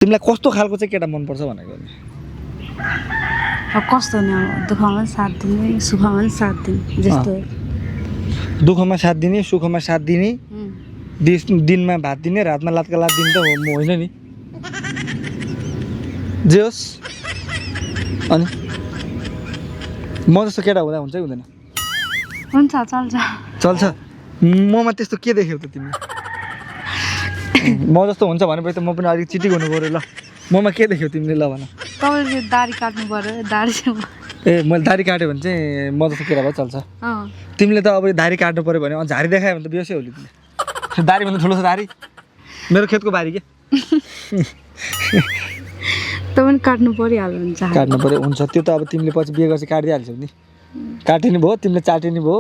तिमीलाई कस्तो खालको चाहिँ केटा मनपर्छ भनेको नि अब कस्तो नि अब दुःखमा साथ दिने सुखमा साथ दिने जस्तो दुःखमा साथ दिने सुखमा साथ दिने दिनमा भात दिने रातमा लातका लात दिने त म होइन नि जे होस् अनि म जस्तो केटा हुँदा हुन्छ कि हुँदैन हुन्छ चल्छ चल्छ ममा त्यस्तो के देख्यौ त तिमीले म जस्तो हुन्छ भनेपछि त म पनि अलिक चिटी गर्नु पऱ्यो ल ममा के देख्यौ तिमीले ल भन तपाईँले दाढी काट्नु पर्यो दाढी ए मैले दाढी काट्यो भने चाहिँ म जस्तो केटा भए चल्छ तिमीले त अब दाढी काट्नु पऱ्यो भने झारी देखायो भने त बेहोसै होली तिमीले दाढीभन्दा ठुलो छ दाढी मेरो खेतको बारी के तपाईँ काट्नु परिहाल्यो हुन्छ काट्नु पऱ्यो हुन्छ त्यो त अब तिमीले पछि बिहे गर्छ काटिदिइहाल्छौ नि काटिने भयो तिमीले चाटिने भयो